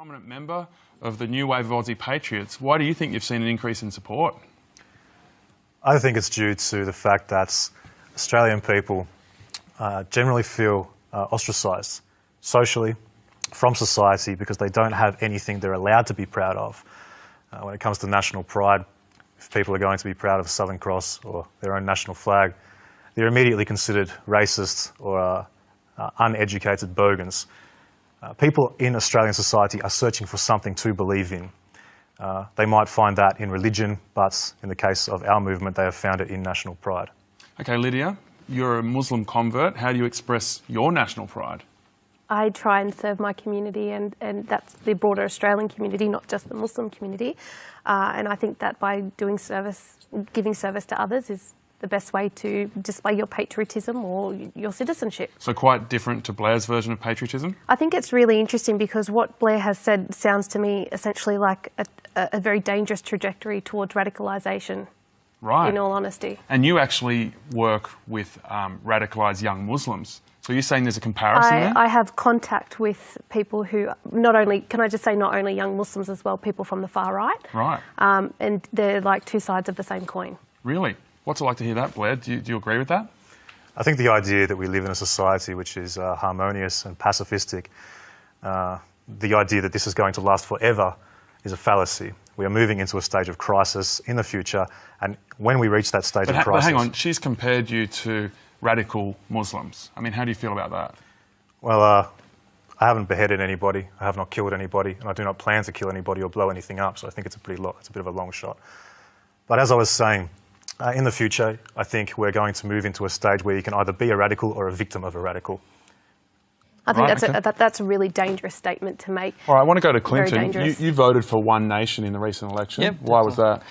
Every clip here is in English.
prominent member of the new wave of Aussie patriots. Why do you think you've seen an increase in support? I think it's due to the fact that Australian people generally feel ostracised socially from society because they don't have anything they're allowed to be proud of. When it comes to national pride, if people are going to be proud of the Southern Cross or their own national flag, they're immediately considered racist or uneducated bogans. People in Australian society are searching for something to believe in. They might find that in religion, but in the case of our movement, they have found it in national pride. Okay, Lydia, you're a Muslim convert. How do you express your national pride? I try and serve my community, and that's the broader Australian community, not just the Muslim community. And I think that by doing service, giving service to others is the best way to display your patriotism or your citizenship. So quite different to Blair's version of patriotism? I think it's really interesting because what Blair has said sounds to me essentially like a very dangerous trajectory towards radicalisation. Right. In all honesty. And you actually work with radicalised young Muslims. So you're saying there's a comparison there? I have contact with people who not only, can I just say not only young Muslims as well, people from the far right. Right. And they're like two sides of the same coin. Really? What's it like to hear that, Blair? Do you agree with that? I think the idea that we live in a society which is harmonious and pacifistic, the idea that this is going to last forever is a fallacy. We are moving into a stage of crisis in the future, and when we reach that stage of crisis... But hang on, she's compared you to radical Muslims. I mean, how do you feel about that? Well, I haven't beheaded anybody, I have not killed anybody, and I do not plan to kill anybody or blow anything up, so I think it's a bit of a long shot. But as I was saying, in the future, I think we're going to move into a stage where you can either be a radical or a victim of a radical. I think that's a really dangerous statement to make. All right, I want to go to Clinton. You voted for One Nation in the recent election. Yep. Why was that?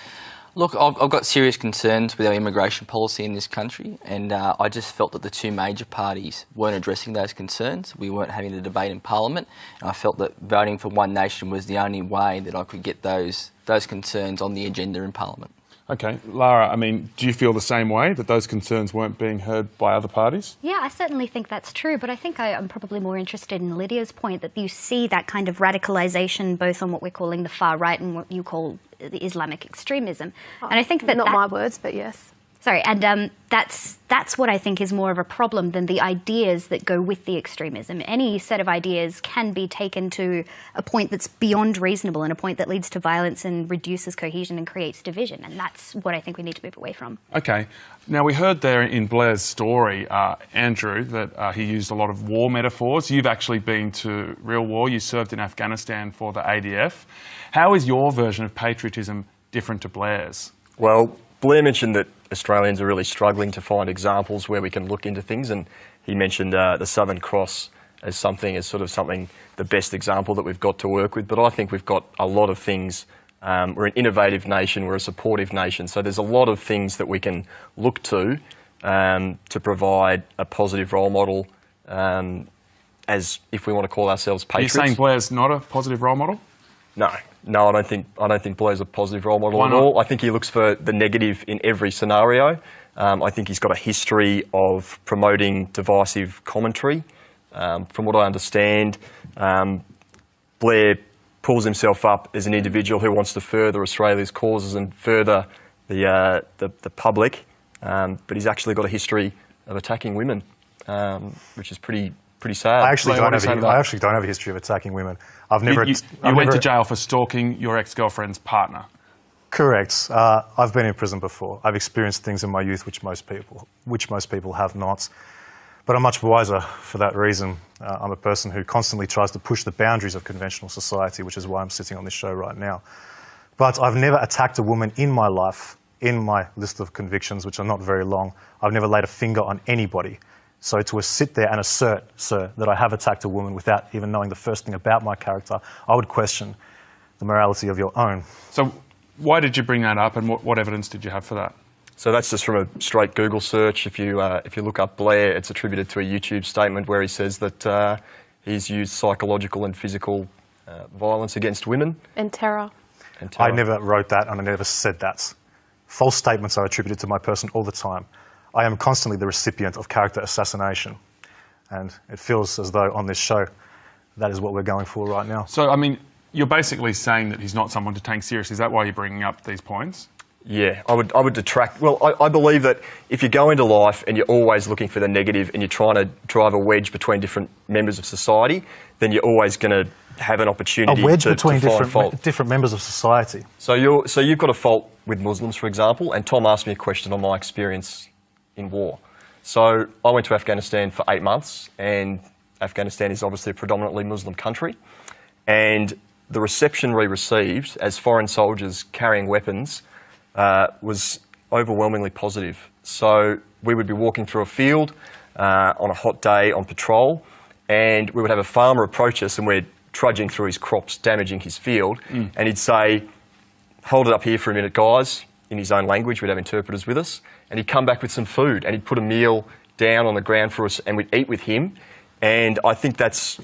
Look, I've got serious concerns with our immigration policy in this country, and I just felt that the two major parties weren't addressing those concerns. We weren't having a debate in Parliament, and I felt that voting for One Nation was the only way that I could get those concerns on the agenda in Parliament. Okay, Lara, I mean, do you feel the same way, that those concerns weren't being heard by other parties? Yeah, I certainly think that's true, but I think I'm probably more interested in Lydia's point that you see that kind of radicalisation both on what we're calling the far right and what you call the Islamic extremism. And I think that... Not my words, but yes. Sorry, and that's what I think is more of a problem than the ideas that go with the extremism. Any set of ideas can be taken to a point that's beyond reasonable and a point that leads to violence and reduces cohesion and creates division, and that's what I think we need to move away from. Okay. Now, we heard there in Blair's story, Andrew, that he used a lot of war metaphors. You've actually been to real war. You served in Afghanistan for the ADF. How is your version of patriotism different to Blair's? Well, Blair mentioned that Australians are really struggling to find examples where we can look into things, and he mentioned the Southern Cross as the best example that we've got to work with. But I think we've got a lot of things. We're an innovative nation, we're a supportive nation, so there's a lot of things that we can look to provide a positive role model, as if we want to call ourselves patriots. Are you saying Blair's not a positive role model? No, I don't think Blair's a positive role model at all. I think he looks for the negative in every scenario. I think he's got a history of promoting divisive commentary. From what I understand, Blair pulls himself up as an individual who wants to further Australia's causes and further the public, but he's actually got a history of attacking women, which is pretty sad. I actually don't have a history of attacking women. You went to jail for stalking your ex-girlfriend's partner. Correct. I've been in prison before. I've experienced things in my youth which most people have not. But I'm much wiser for that reason. I'm a person who constantly tries to push the boundaries of conventional society, which is why I'm sitting on this show right now. But I've never attacked a woman in my life, in my list of convictions, which are not very long. I've never laid a finger on anybody. So to sit there and assert, sir, that I have attacked a woman without even knowing the first thing about my character, I would question the morality of your own. So why did you bring that up, and what evidence did you have for that? So that's just from a straight Google search. If you look up Blair, it's attributed to a YouTube statement where he says that he's used psychological and physical violence against women. And terror. I never wrote that and I never said that. False statements are attributed to my person all the time. I am constantly the recipient of character assassination, and it feels as though on this show that is what we're going for right now. So, I mean, you're basically saying that he's not someone to take seriously. Is that why you're bringing up these points? Yeah, I would detract. Well, I believe that if you go into life and you're always looking for the negative and you're trying to drive a wedge between different members of society, then you're always going to have an opportunity A wedge to between find fault. different members of society. So you've got a fault with Muslims, for example, and Tom asked me a question on my experience in war. So I went to Afghanistan for 8 months, and Afghanistan is obviously a predominantly Muslim country, and the reception we received as foreign soldiers carrying weapons was overwhelmingly positive. So we would be walking through a field on a hot day on patrol, and we would have a farmer approach us, and we're trudging through his crops, damaging his field, and he'd say, "Hold it up here for a minute, guys," in his own language. We'd have interpreters with us, and he'd come back with some food, and he'd put a meal down on the ground for us, and we'd eat with him. And I think that's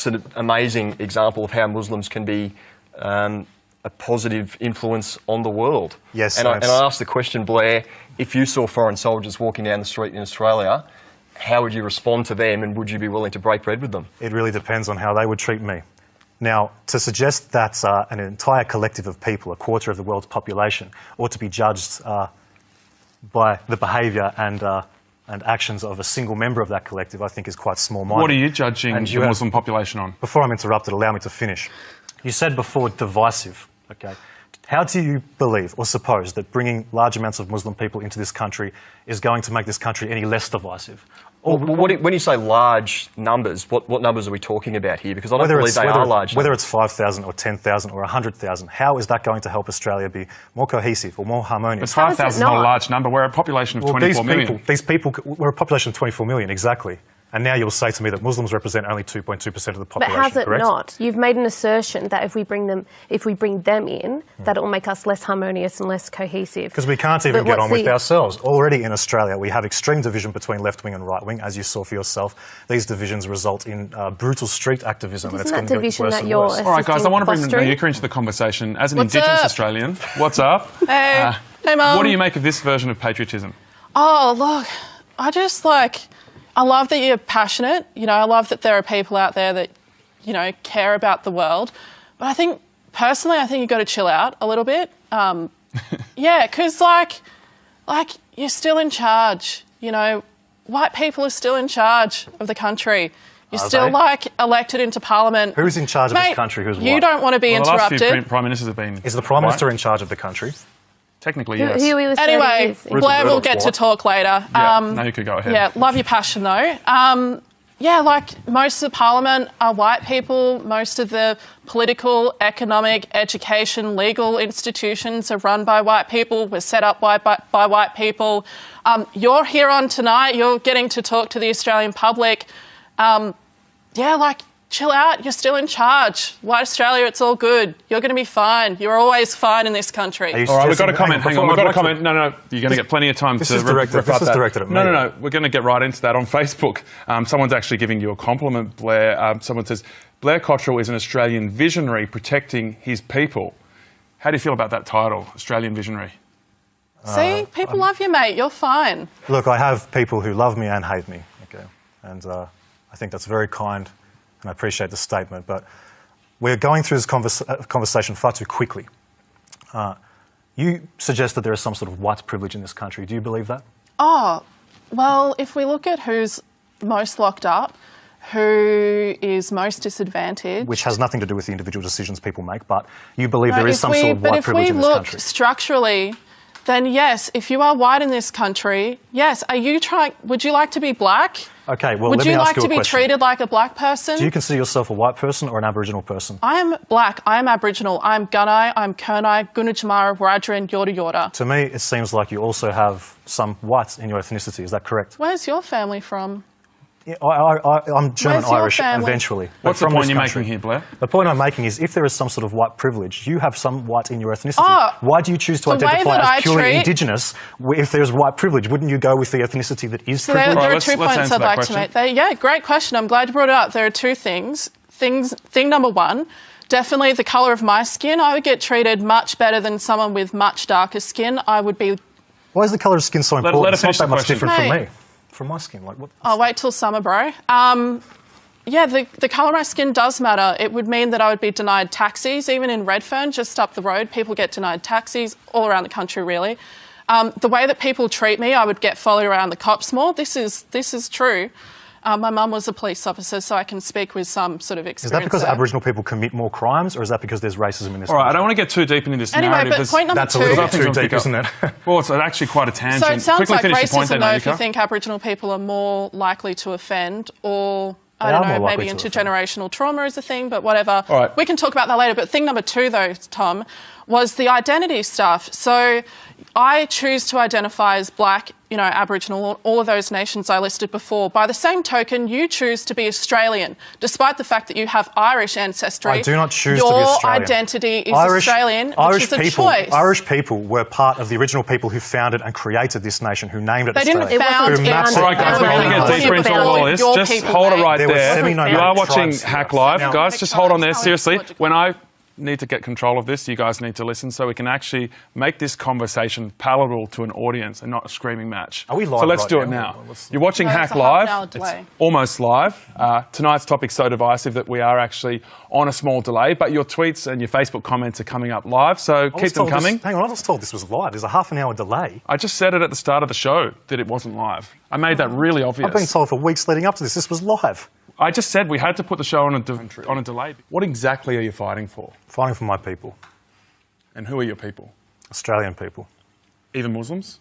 an amazing example of how Muslims can be a positive influence on the world. Yes, and I asked the question, Blair, if you saw foreign soldiers walking down the street in Australia, how would you respond to them, and would you be willing to break bread with them? It really depends on how they would treat me. Now, to suggest that an entire collective of people, a quarter of the world's population, ought to be judged by the behaviour and actions of a single member of that collective, I think is quite small-minded. What are you judging the Muslim population on? Before I'm interrupted, allow me to finish. You said before divisive, okay? How do you believe or suppose that bringing large amounts of Muslim people into this country is going to make this country any less divisive? Or when you say large numbers, what numbers are we talking about here? Because I don't believe they are large numbers. Whether it's 5,000 or 10,000 or 100,000, how is that going to help Australia be more cohesive or more harmonious? But 5,000 is not a large number. We're a population of 24 million. These people, we're a population of 24 million, exactly. And now you'll say to me that Muslims represent only 2.2% of the population, But has it correct? not? You've made an assertion that if we bring them in, that it will make us less harmonious and less cohesive. Because we can't even get on with ourselves. Already in Australia, we have extreme division between left wing and right wing, as you saw for yourself. These divisions result in brutal street activism, and it's going to get worse and worse. All right, guys, I want to bring Nayuka into the conversation. As an Indigenous Australian, what's up? Hey, hey, Mum. What do you make of this version of patriotism? Oh, look, I love that you're passionate. You know, I love that there are people out there that, you know, care about the world. But I think, personally, you've got to chill out a little bit. Yeah, because, like, you're still in charge. You know, white people are still in charge of the country. You're still, elected into Parliament. Who's in charge of this country? Who's you don't want to be interrupted. The last few Prime Ministers have been... Is the Prime Minister in charge of the country? Technically, yes. Anyway, Blair will get to talk later. Now you could go ahead. Yeah, love your passion though. Yeah, like most of the Parliament are white people. Most of the political, economic, education, legal institutions are run by white people. We're set up by white people. You're here on tonight. You're getting to talk to the Australian public. Yeah, like, chill out, you're still in charge. White Australia, it's all good. You're going to be fine. You're always fine in this country. All right, we've got a comment. Hang on, we've got a comment. No, you're going to get plenty of time to rebut that. This is directed at me. No, we're going to get right into that on Facebook. Someone's actually giving you a compliment, Blair. Someone says, Blair Cottrell is an Australian visionary protecting his people. How do you feel about that title, Australian visionary? See, people love you, mate. You're fine. Look, I have people who love me and hate me, okay? And I think that's very kind. And I appreciate the statement, but we're going through this conversation far too quickly. You suggest that there is some sort of white privilege in this country. Do you believe that? Oh, well, if we look at who's most locked up, who is most disadvantaged... Which has nothing to do with the individual decisions people make, but you believe there is some sort of white privilege in this country. But if we look structurally, then yes, if you are white in this country, yes, would you like to be black? Okay, well, would let me ask you a question. Would you like to be treated like a black person? Do you consider yourself a white person or an Aboriginal person? I am black. I am Aboriginal. I'm Gunai, I'm Kurnai, Gunajamara, Wiradjuri, Yorta Yorta. To me, it seems like you also have some whites in your ethnicity. Is that correct? Where's your family from? Yeah, I'm German-Irish eventually. What's the point you're making here, Blair? The point I'm making is if there is some sort of white privilege, you have some white in your ethnicity. Why do you choose to identify as purely Indigenous if there's white privilege? Wouldn't you go with the ethnicity that is privileged? There are 2 points I'd like to make. Yeah, great question. I'm glad you brought it up. There are 2 things. Thing number 1, definitely the colour of my skin. I would get treated much better than someone with much darker skin. I would be... Why is the colour of skin so important? Let it's not that much different from me. From my skin, like what? I'll wait till summer, bro. yeah, the colour of my skin does matter. It would mean that I would be denied taxis, even in Redfern, just up the road. People get denied taxis all around the country, really. The way that people treat me, I would get followed around the cops more. This is true. My mum was a police officer, so I can speak with some sort of experience. Is that because there. Aboriginal people commit more crimes, or is that because there's racism in this All right, country? I don't want to get too deep into this Anyway, narrative. but point number That's two. a little bit too deep, isn't it? Well, it's actually quite a tangent. So it sounds Quickly like finish your point racism, then, though, if you Anika. think Aboriginal people are more likely to offend, or I They don't are know, more likely maybe to offend. intergenerational trauma is a thing, but whatever. All right. We can talk about that later. But thing number two, though, Tom, was the identity stuff. So I choose to identify as black, you know, Aboriginal, all of those nations I listed before. By the same token, you choose to be Australian, despite the fact that you have Irish ancestry. I do not choose to be Your Australian. identity is Australian, which is a choice. Irish people were part of the original people who founded and created this nation, who named it They Australia. didn't found Who it. mapped All right, guys, we're going to get deeper into all this. Your Just people, hold it mate. right There were there. semi-nomadic You are watching tribes. Hack Live. Now- Guys, just hold on there. Tribes, Seriously, logical. when I need to get control of this, you guys need to listen so we can actually make this conversation palatable to an audience and not a screaming match. Are we live So let's right do it now? now. You're watching No, Hack it's a half an hour Live. delay. It's almost live. Tonight's topic's so divisive that we are actually on a small delay, but your tweets and your Facebook comments are coming up live, so keep them coming. Hang on, I was told this was live. There's a half an hour delay. I just said it at the start of the show that it wasn't live. I made that really obvious. I've been told for weeks leading up to this was live. I just said we had to put the show on a delay. What exactly are you fighting for? Fighting for my people, And who are your people? Australian people. Even Muslims?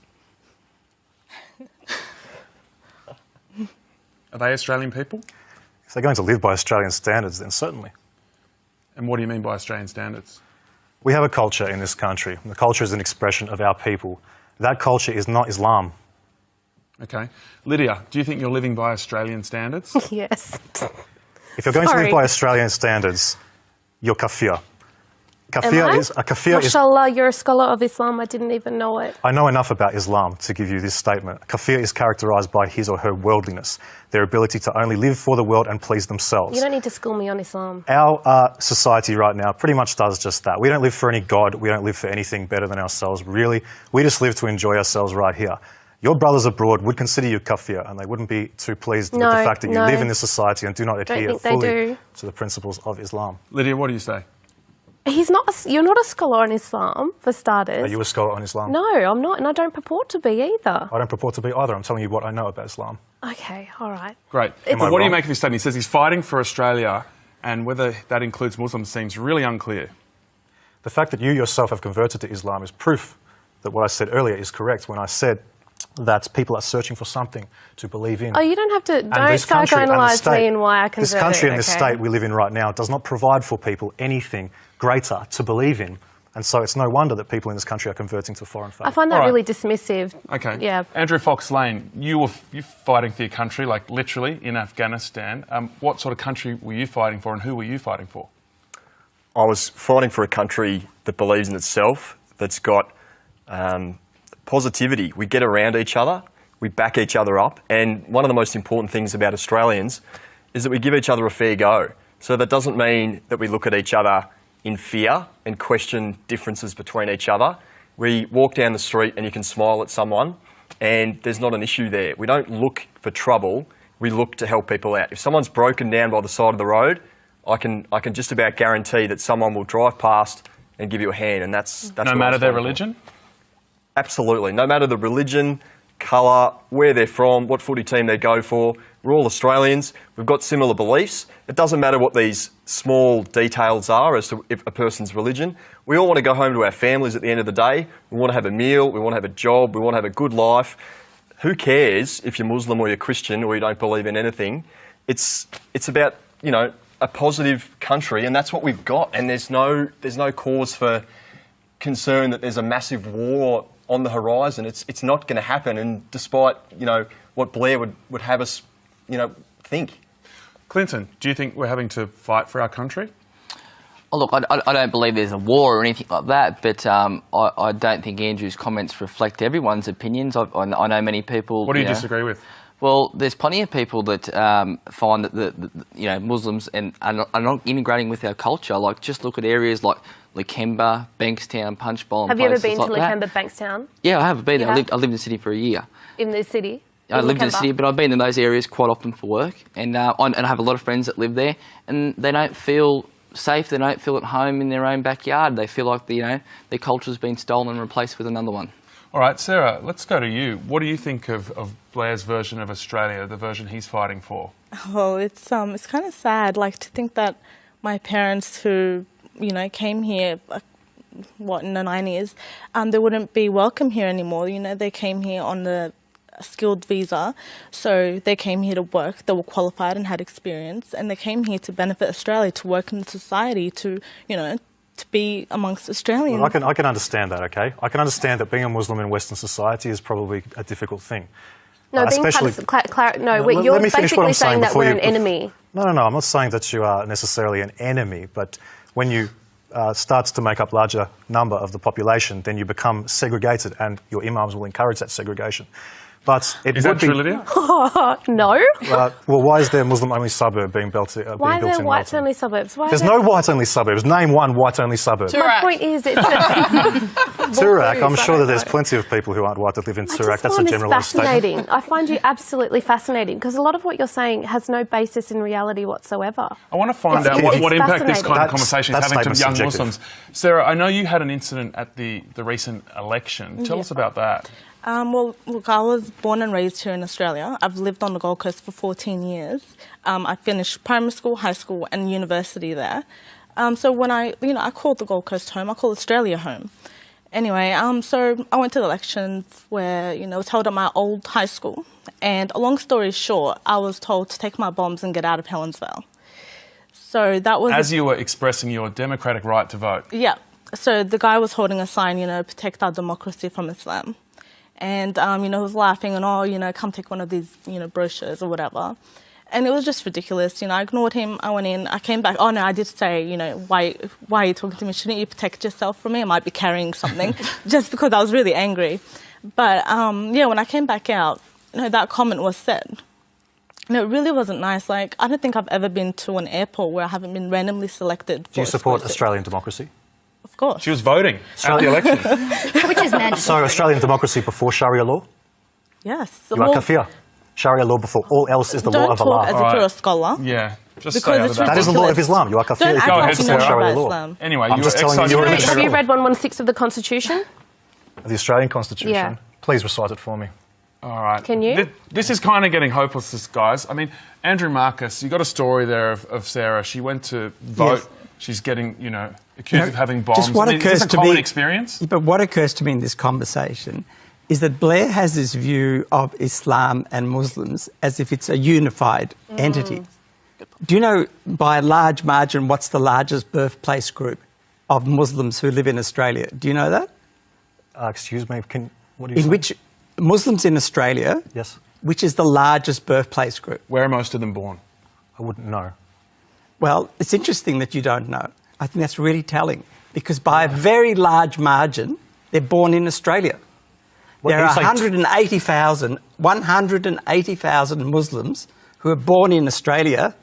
Are they Australian people? If they're going to live by Australian standards, then certainly. And what do you mean by Australian standards? We have a culture in this country. The culture is an expression of our people. That culture is not Islam. Okay. Lydia, do you think you're living by Australian standards? Yes. If you're going to Sorry. live by Australian standards, you're kafir. Am Kafir I? is a kafir is. Mashallah, you're a scholar of Islam. I didn't even know it. I know enough about Islam to give you this statement. Kafir is characterised by his or her worldliness, their ability to only live for the world and please themselves. You don't need to school me on Islam. Our society right now pretty much does just that. We don't live for any God. We don't live for anything better than ourselves, really. We just live to enjoy ourselves right here. Your brothers abroad would consider you kafir, and they wouldn't be too pleased with the fact that you live in this society and do not adhere think they fully do. to the principles of Islam. Lydia, what do you say? He's not. You're not a scholar on Islam, for starters. Are you a scholar on Islam? No, I'm not, and I don't purport to be either. I don't purport to be either. I'm telling you what I know about Islam. Okay, all right. Great. It's- But what do you wrong? make of his statement? He says he's fighting for Australia, and whether that includes Muslims seems really unclear. The fact that you yourself have converted to Islam is proof that what I said earlier is correct when I said that people are searching for something to believe in. Oh, you don't have to. And Don't this country and the psychoanalyze state- me in why I converted. This country and this okay? state we live in right now does not provide for people anything greater to believe in. And so it's no wonder that people in this country are converting to foreign faith. I find that All right. really dismissive. Okay. Yeah. Andrew Fox Lane, you're fighting for your country, like literally in Afghanistan. What sort of country were you fighting for, and who were you fighting for? I was fighting for a country that believes in itself, that's got positivity. We get around each other, we back each other up, and one of the most important things about Australians is that we give each other a fair go. So that doesn't mean that we look at each other in fear and question differences between each other. We walk down the street and you can smile at someone and there's not an issue there. We don't look for trouble, we look to help people out. If someone's broken down by the side of the road, I can just about guarantee that someone will drive past and give you a hand, and that's No what I matter was their fighting for. religion? Absolutely. No matter the religion, colour, where they're from, what footy team they go for, we're all Australians. We've got similar beliefs. It doesn't matter what these small details are as to if a person's religion. We all want to go home to our families at the end of the day. We want to have a meal, we want to have a job, we want to have a good life. Who cares if you're Muslim or you're Christian or you don't believe in anything? It's about, you know, a positive country, and that's what we've got. And there's no cause for concern that there's a massive war on the horizon. It's not going to happen. And despite, you know, what Blair would have us, you know, think. Clinton, do you think we're having to fight for our country? Oh, look, I don't believe there's a war or anything like that, but I don't think Andrew's comments reflect everyone's opinions. I know many people... What do you know, disagree with? Well, there's plenty of people that find that the Muslims are not integrating with our culture. Like, just look at areas like Lakemba, Bankstown, Punchbowl, and Have you ever places been to like that. Lakemba, Bankstown? Yeah, I have been there. You I have? lived in the city for a year. In the city? I lived in the city, but I've been in those areas quite often for work, and I have a lot of friends that live there, and they don't feel safe. They don't feel at home in their own backyard. They feel like their culture's been stolen and replaced with another one. All right, Sarah, let's go to you. What do you think of Blair's version of Australia, the version he's fighting for? Well, it's kind of sad, like, to think that my parents who, came here, in the 90s, they wouldn't be welcome here anymore. They came here on the skilled visa, so they came here to work. They were qualified and had experience, and they came here to benefit Australia, to work in society, to be amongst Australians. Well, I can understand that, okay? I can understand that being a Muslim in Western society is probably a difficult thing. No, you're basically saying that we're an enemy. No, I'm not saying that you are necessarily an enemy, but when you starts to make up larger number of the population, then you become segregated, and your imams will encourage that segregation. But is that true, Lydia? No. Well, why is there a Muslim-only suburb being built in Melton? Why are there whites-only suburbs? There's no whites-only suburbs. Name one whites-only suburb. My point is, it's Toorak. I'm sure that there's plenty of people who aren't white that live in Toorak. That's a generalised statement. I find you absolutely fascinating, because a lot of what you're saying has no basis in reality whatsoever. I want to find out what impact this kind of conversation is having to young Muslims. Sarah, I know you had an incident at the recent election. Tell us about that. Well, look, I was born and raised here in Australia. I've lived on the Gold Coast for 14 years. I finished primary school, high school and university there. So when I called the Gold Coast home, I call Australia home. Anyway, so I went to the elections where, it was held at my old high school. And a long story short, I was told to take my bombs and get out of Helensvale. So that was... As you were expressing your democratic right to vote. Yeah. So the guy was holding a sign, protect our democracy from Islam. And, he was laughing and, come take one of these, brochures or whatever. And it was just ridiculous. I ignored him. I went in. I came back. Oh, no, I did say, why are you talking to me? Shouldn't you protect yourself from me? I might be carrying something, just because I was really angry. But, when I came back out, that comment was said. It really wasn't nice. Like, I don't think I've ever been to an airport where I haven't been randomly selected for... Do you support Australian democracy? Of course. She was voting at the election. Which is mandatory. So Australian democracy before Sharia law? Yes. You are kafir. Sharia law before all else is the law of Allah. Don't talk as if you're a scholar. Yeah. Just because say that is the law of Islam. You are kafir. Don't Go ahead, Sarah. Sharia law. Anyway, I'm just telling you. Have you read 116 of the Constitution? The Australian Constitution? Yeah. Please recite it for me. All right. Can you? This is kind of getting hopeless, guys. I mean, Andrew Marcus, you got a story there of Sarah. She went to vote. Yes. She's getting, accused of having bombs. Just what occurs is this a common experience? But what occurs to me in this conversation is that Blair has this view of Islam and Muslims as if it's a unified entity. Do you know, by a large margin, what's the largest birthplace group of Muslims who live in Australia? Do you know that? Excuse me, what do you say? In which Muslims in Australia, yes, which is the largest birthplace group? Where are most of them born? I wouldn't know. Well, it's interesting that you don't know. I think that's really telling, because by a very large margin, they're born in Australia. There are 180,000 Muslims who are born in Australia.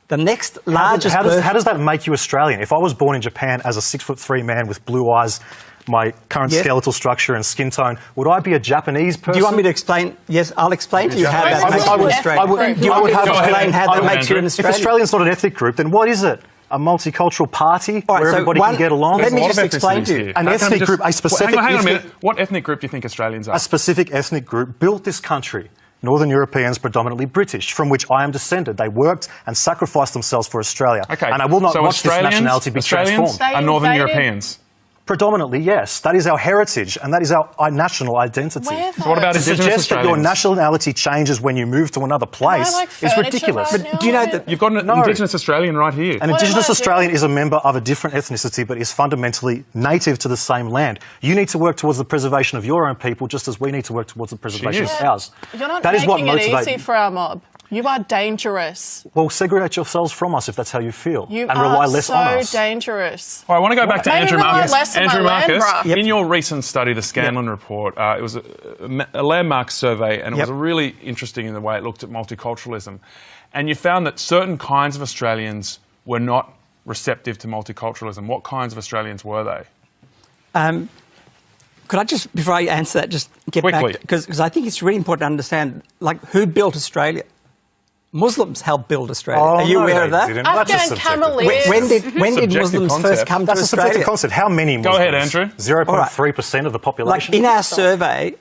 The next largest... How does that make you Australian? If I was born in Japan as a 6'3" man with blue eyes, my current skeletal structure and skin tone, would I be a Japanese person? Do you want me to explain? Yes, I'll explain to you how that makes you Australian. Do you want me to explain how that makes you an Australian? If Australia's not an ethnic group, then what is it? A multicultural party where everybody can get along? Let me just explain to you. An ethnic group, a specific... Hang on a minute. What ethnic group do you think Australians are? A specific ethnic group built this country. Northern Europeans, predominantly British, from which I am descended. They worked and sacrificed themselves for Australia. Okay. And I will not watch this nationality be transformed. Are Northern Europeans? Predominantly, yes. That is our heritage, and that is our national identity. So what about Indigenous Australians? To suggest that your nationality changes when you move to another place is ridiculous. But do you know that you've got an Indigenous Australian right here? An Indigenous Australian is a member of a different ethnicity, but is fundamentally native to the same land. You need to work towards the preservation of your own people, just as we need to work towards the preservation of ours. You're not making it easy for our mob. You are dangerous. Well, segregate yourselves from us if that's how you feel, and rely less on us. You are so dangerous. Well, I want to go back to Andrew Marcus. Andrew Marcus, in your recent study, the Scanlon report, it was a landmark survey, and it was really interesting in the way it looked at multiculturalism. And you found that certain kinds of Australians were not receptive to multiculturalism. What kinds of Australians were they? Could I just, before I answer that, just get Quickly. back, because I think it's really important to understand, like, who built Australia? Muslims helped build Australia. Oh, Are you no, aware they of that? didn't. That's just Afghan subjective. Cameliers. When did Subjective Muslims concept. first come That's to a subjective Australia? concept. How many Muslims? Go ahead, Andrew. 0.3% of the population? Like, in our survey,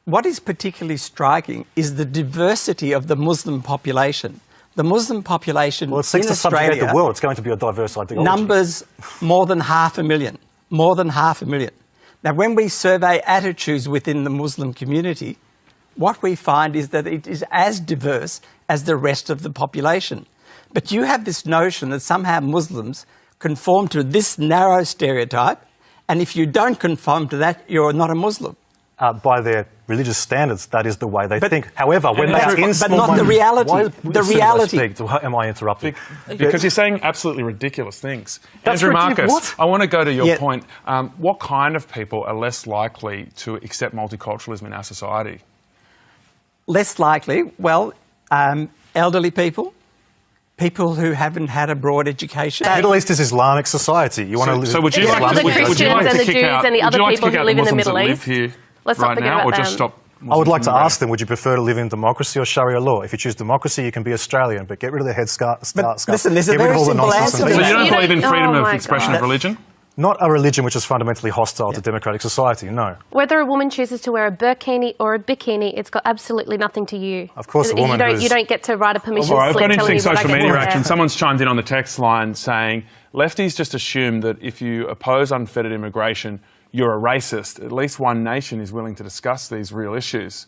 what is particularly striking is the diversity of the Muslim population. The Muslim population Well, it seeks in to subjugate Australia the world. It's going to be a diverse ideology. numbers more than 500,000. More than 500,000. Now, when we survey attitudes within the Muslim community, what we find is that it is as diverse as the rest of the population. But you have this notion that somehow Muslims conform to this narrow stereotype, and if you don't conform to that, you're not a Muslim. By their religious standards, that is the way they think. However, when But- they're in but small not the money- reality. Why- The as soon as I reality. speak, am I interrupting? Because you're saying absolutely ridiculous things. That's Andrew ridiculous. Marcus, What? I want to go to your Yeah. point. What kind of people are less likely to accept multiculturalism in our society? Less likely, well, elderly people, people who haven't had a broad education. The Middle East is Islamic society. You want to live So would you Except like for the to, would you Christians like and to the kick Jews out, and the would other you like to people kick who out live in the Muslims Middle that East? live here Let's not right forget now, about or just them. stop? I would like to Muslim ask them, would you prefer to live in democracy or Sharia law? If you choose democracy, you can be Australian, but get rid of the headscarf. listen, there's a Get rid of very all the simple nonsense answer and to So be- you don't You believe in don't- freedom oh of my expression God. of religion? Not a religion which is fundamentally hostile to democratic society, no. Whether a woman chooses to wear a burkini or a bikini, it's got absolutely nothing to you. Of course, a woman you don't, who's- you don't get to write a permission All right, I've slip got telling interesting me what I social get to media wear. action. Someone's chimed in on the text line saying, lefties just assume that if you oppose unfettered immigration, you're a racist. At least one nation is willing to discuss these real issues.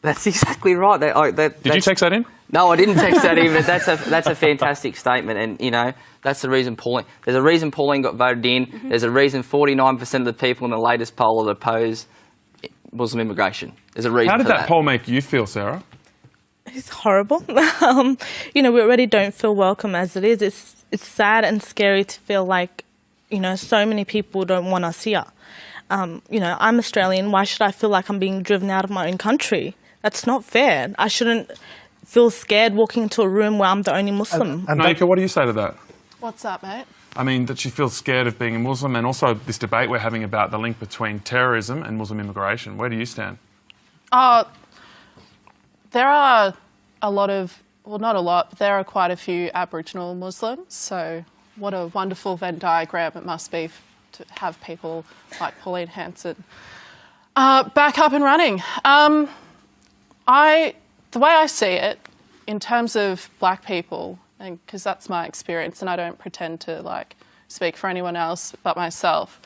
That's exactly right. Did you text that in? No, I didn't text that in, but that's a fantastic statement, and you know that's the reason Pauline. There's a reason Pauline got voted in. There's a reason 49% of the people in the latest poll that oppose Muslim immigration. There's a reason. How did for that poll make you feel, Sarah? It's horrible. You know, we already don't feel welcome as it is. It's sad and scary to feel like, you know, so many people don't want us here. You know, I'm Australian. Why should I feel like I'm being driven out of my own country? That's not fair. I shouldn't feel scared walking into a room where I'm the only Muslim. And Naika, what do you say to that? What's that, mate? I mean, that she feels scared of being a Muslim, and also this debate we're having about the link between terrorism and Muslim immigration. Where do you stand? There are a lot of, well, not a lot, but there are quite a few Aboriginal Muslims. So what a wonderful Venn diagram it must be to have people like Pauline Hanson back up and running. The way I see it, in terms of black people, and because that's my experience, and I don't pretend to like speak for anyone else but myself,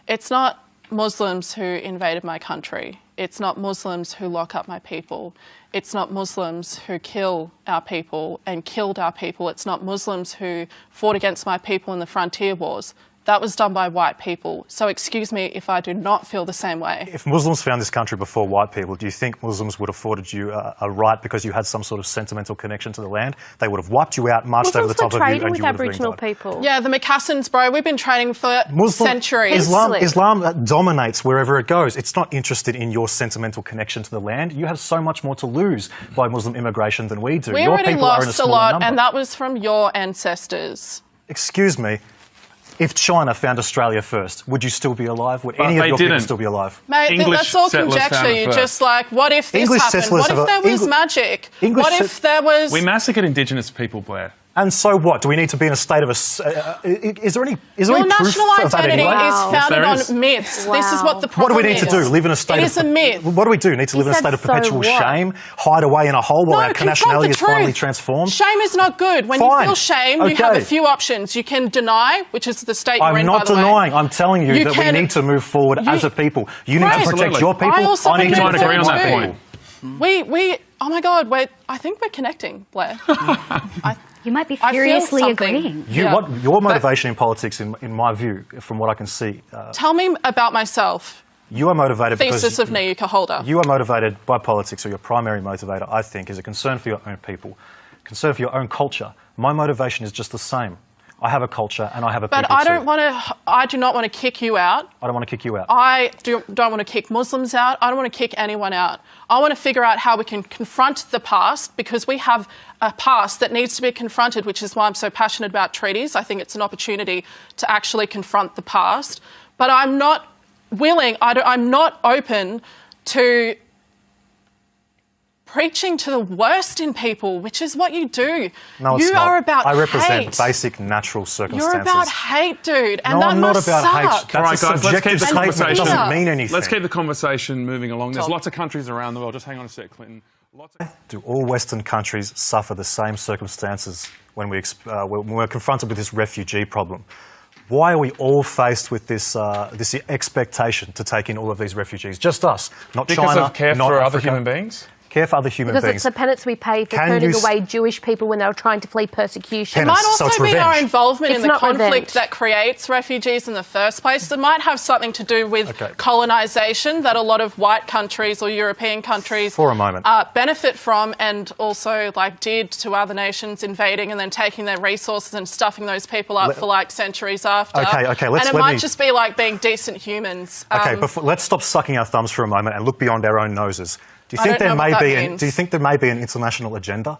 it's not Muslims who invaded my country. It's not Muslims who lock up my people. It's not Muslims who kill our people and killed our people. It's not Muslims who fought against my people in the frontier wars. That was done by white people. So excuse me if I do not feel the same way. if Muslims found this country before white people, do you think Muslims would have afforded you a right because you had some sort of sentimental connection to the land? They would have wiped you out, marched over the Muslims top were of you, trading and with you would have been Aboriginal died. people. Yeah, the Macassans, bro, we've been trading for centuries. Islam dominates wherever it goes. It's not interested in your sentimental connection to the land. You have so much more to lose by Muslim immigration than we do. We Your already people are in a lost a smaller lot, number. and that was from your ancestors. Excuse me. If China found Australia first, would you still be alive? Would any of they your people didn't. still be alive? Mate, English that's all settlers found conjecture. it You're first. just like, what if this English happened? settlers What if have there was magic? English What if there was... We massacred Indigenous people, Blair. And so what? Do we need to be in a state of a... is there any Your proof national of that identity anyway? is Wow. founded Yes, there on myths. Wow. This is what the What do problem we need to is. do? Live in a state It of... is a myth. What do we do? Need to live in a said, state of "So perpetual what?" shame? Hide away in a hole while our confront nationality the is finally truth. transformed? Shame is not good. When Fine. you feel shame, you have Okay. a few options. You can deny, which is the state you're I'm in, not by the way. denying. I'm telling you that can- we need to move forward as a people. You need Right. to protect Absolutely. your people. I also need think to we might protect agree on my that people. point. We oh my God, I think we're connecting, Blair. You might be I feel furiously something. agreeing. Yeah. Your motivation in politics, in my view, from what I can see, Tell me about myself. you are motivated Thesis because of Nayuka Holder. you are motivated by politics, or your primary motivator, I think, is a concern for your own people, concern for your own culture. My motivation is just the same. I have a culture and I have a But people I too. do not want to kick you out. I don't want to kick you out. I don't want to kick Muslims out. I don't want to kick anyone out. I want to figure out how we can confront the past, because we have a past that needs to be confronted, which is why I'm so passionate about treaties. I think it's an opportunity to actually confront the past. But I'm not I'm not open to preaching to the worst in people, which is what you do. No, it's you not. are about I represent hate. basic natural circumstances. You're about hate, dude, and no, that I'm not must about suck. hate. All right, That's a guys, let's keep subjective the statement. It conversation. doesn't mean anything. Let's keep the conversation moving along. There's lots of countries around the world. Just hang on a sec, Clinton. Do all Western countries suffer the same circumstances when we're confronted with this refugee problem? Why are we all faced with this expectation to take in all of these refugees? Just us, not China, because of care not for Africa. other human beings? Care for other human Because beings. it's the penance we pay for turning away Jewish people when they were trying to flee persecution. It might So also it's be our revenge. involvement in It's the not conflict revenge. that creates refugees in the first place. It might have something to do with Okay. colonisation that a lot of white countries or European countries For a moment. benefit from, and also did to other nations, invading and then taking their resources and stuffing those people up for centuries after. Okay, and it might just be being decent humans. Okay, let's stop sucking our thumbs for a moment and look beyond our own noses. Do you think don't know what that means. Do you think there may be an international agenda?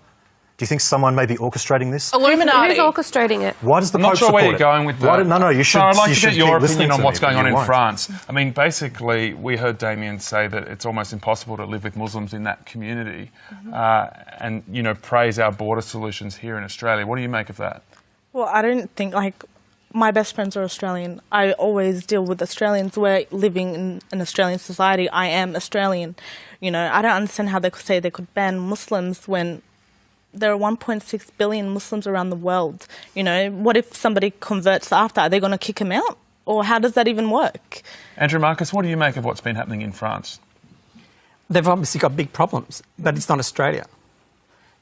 Do you think someone may be orchestrating this? Illuminati. Who's orchestrating it? Why does the I'm Pope not sure support where you're it? going with that. No, you should. I'd like you to should get your keep listening opinion on to what's me, going but on you in won't. France. I mean, basically, we heard Damien say that it's almost impossible to live with Muslims in that community, and praise our border solutions here in Australia. What do you make of that? Well, I don't think, my best friends are Australian. I always deal with Australians. We're living in an Australian society. I am Australian. I don't understand how they could say they could ban Muslims when there are 1.6 billion Muslims around the world. What if somebody converts after? Are they going to kick him out? Or how does that even work? Andrew Marcus, what do you make of what's been happening in France? They've obviously got big problems, but it's not Australia.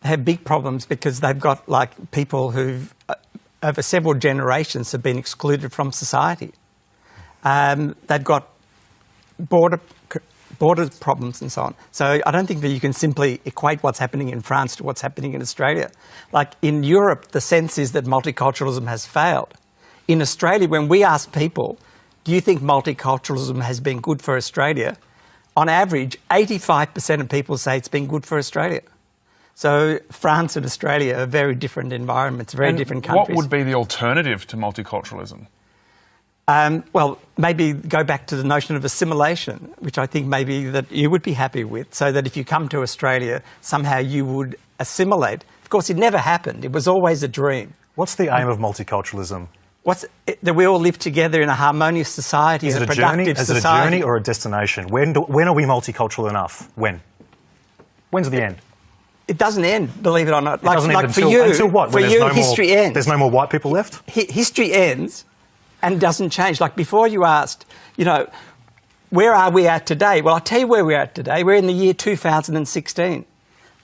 They have big problems because they've got people who've over several generations have been excluded from society. They've got border problems and so on. So I don't think that you can simply equate what's happening in France to what's happening in Australia. In Europe, the sense is that multiculturalism has failed. In Australia, when we ask people, do you think multiculturalism has been good for Australia? On average, 85% of people say it's been good for Australia. So France and Australia are very different environments, very different countries. What would be the alternative to multiculturalism? Well, maybe go back to the notion of assimilation, which I think maybe that you would be happy with, so that if you come to Australia, somehow you would assimilate. Of course, it never happened. It was always a dream. What's the aim of multiculturalism? That we all live together in a harmonious society, Is in it a productive Is society. it a journey or a destination? When are we multicultural enough? When? When's the end? It doesn't end, believe it or not. It doesn't end for until, you, until what? For When you, history ends. There's no more white people left? History ends and doesn't change. Before you asked, where are we at today? Well, I'll tell you where we're at today. We're in the year 2016.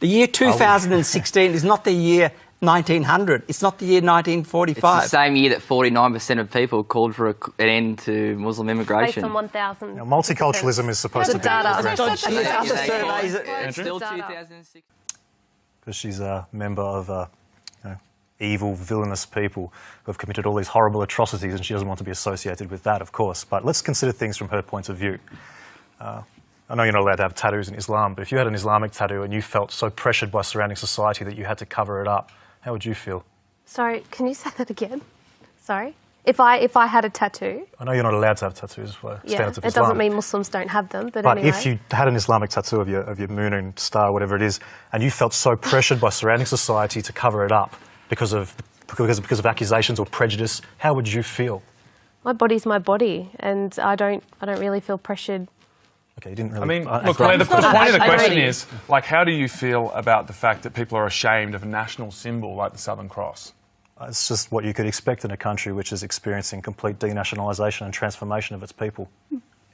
The year 2016 is not the year 1900. It's not the year 1945. It's the same year that 49% of people called for an end to Muslim immigration. Based on 1,000. Multiculturalism is supposed to be data. It's still 2006. because she's a member of evil, villainous people who have committed all these horrible atrocities, and she doesn't want to be associated with that, of course. But let's consider things from her point of view. I know you're not allowed to have tattoos in Islam, but if you had an Islamic tattoo and you felt so pressured by surrounding society that you had to cover it up, how would you feel? Sorry, can you say that again? Sorry? If I had a tattoo... I know you're not allowed to have tattoos for standards of it Islam. doesn't mean Muslims don't have them, but But anyway. if you had an Islamic tattoo of your moon and star, whatever it is, and you felt so pressured by surrounding society to cover it up because of accusations or prejudice, how would you feel? My body's my body, and I don't really feel pressured. Okay, you didn't really... I mean, look, the point of the question is, how do you feel about the fact that people are ashamed of a national symbol like the Southern Cross? It's just what you could expect in a country which is experiencing complete denationalisation and transformation of its people.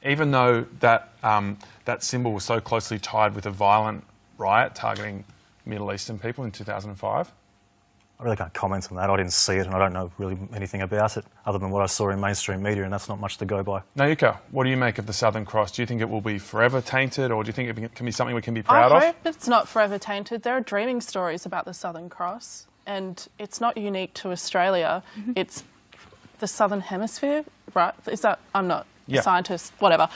Even though that symbol was so closely tied with a violent riot targeting Middle Eastern people in 2005? I really can't comment on that. I didn't see it, and I don't know really anything about it other than what I saw in mainstream media, and that's not much to go by. Nayuka, what do you make of the Southern Cross? Do you think it will be forever tainted, or do you think it can be something we can be proud of? I hope it's not forever tainted. There are dreaming stories about the Southern Cross, and it's not unique to Australia. It's the Southern Hemisphere, right? Is that... I'm not a scientist, whatever.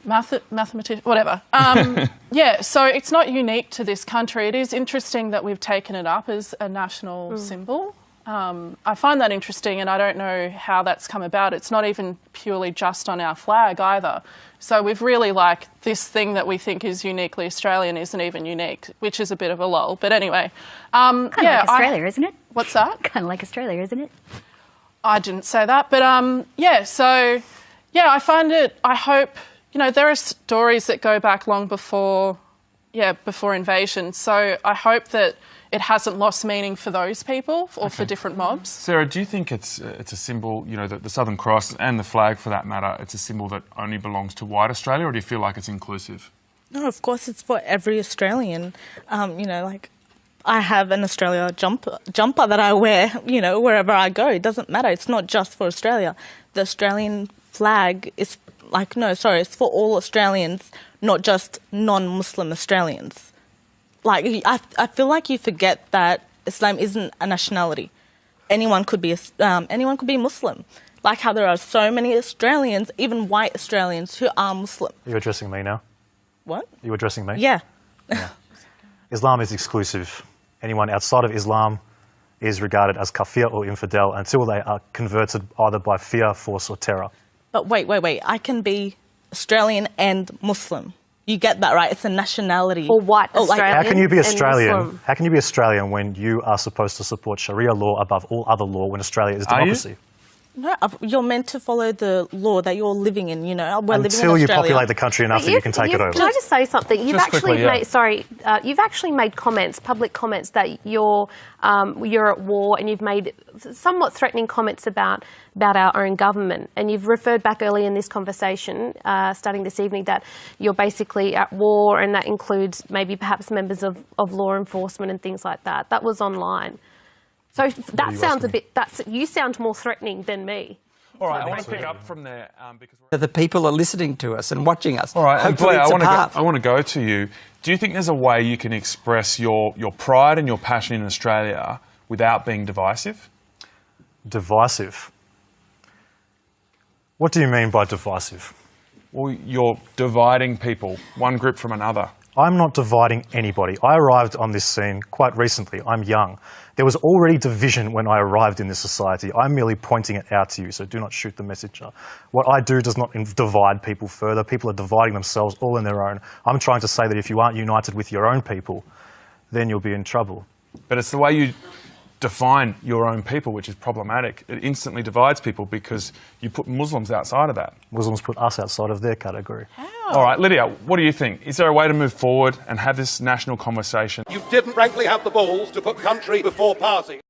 Mathematician, whatever. So it's not unique to this country. It is interesting that we've taken it up as a national symbol. I find that interesting, and I don't know how that's come about. It's not even purely just on our flag either. So we've really, like, this thing that we think is uniquely Australian isn't even unique, which is a bit of a lull. But anyway. Kind of like Australia, isn't it? What's that? Kind of like Australia, isn't it? I didn't say that. But, yeah, so, yeah, I find it, I hope, you know, there are stories that go back long before, before invasion. So I hope that it hasn't lost meaning for those people or for different mobs. Sarah, do you think it's a symbol, you know, the Southern Cross and the flag for that matter, it's a symbol that only belongs to white Australia, or do you feel like it's inclusive? No, of course it's for every Australian. You know, like, I have an Australia jumper that I wear, you know, wherever I go. It doesn't matter. It's not just for Australia. The Australian flag is like, no, sorry, it's for all Australians, not just non-Muslim Australians. Like, I feel like you forget that Islam isn't a nationality. Anyone could be Muslim. Like how there are so many Australians, even white Australians, who are Muslim. Are you addressing me now? What? Are you addressing me? Yeah. Islam is exclusive. Anyone outside of Islam is regarded as kafir or infidel until they are converted either by fear, force or terror. But wait. I can be Australian and Muslim. You get that, right? It's a nationality. Or white Australian. How can you be and Australian? Muslim? How can you be Australian when you are supposed to support Sharia law above all other law when Australia is democracy? No, you're meant to follow the law that you're living in, you know. We're living in Until Australia. you populate the country enough that you can take it over. Can I just say something? You've Just actually quickly, yeah. made, sorry, you've actually made comments, public comments, that you're at war, and you've made somewhat threatening comments about our own government. And you've referred back early in this conversation, starting this evening, that you're basically at war, and that includes maybe perhaps members of law enforcement and things like that. That was online. So that sounds a bit, you sound more threatening than me. All right, I want to pick up from there because The people are listening to us and watching us. all right, and Hopefully Blair, it's a I path. want to go to you. Do you think there's a way you can express your pride and your passion in Australia without being divisive? Divisive. What do you mean by divisive? Well, you're dividing people, one group from another. I'm not dividing anybody. I arrived on this scene quite recently. I'm young. There was already division when I arrived in this society. I'm merely pointing it out to you, so do not shoot the messenger. What I do does not divide people further. People are dividing themselves all in their own. I'm trying to say that if you aren't united with your own people, then you'll be in trouble. But it's the way you define your own people which is problematic. It instantly divides people because you put Muslims outside of that. Muslims put us outside of their category. All right, Lydia, what do you think? Is there a way to move forward and have this national conversation? You didn't frankly have the balls to put country before party.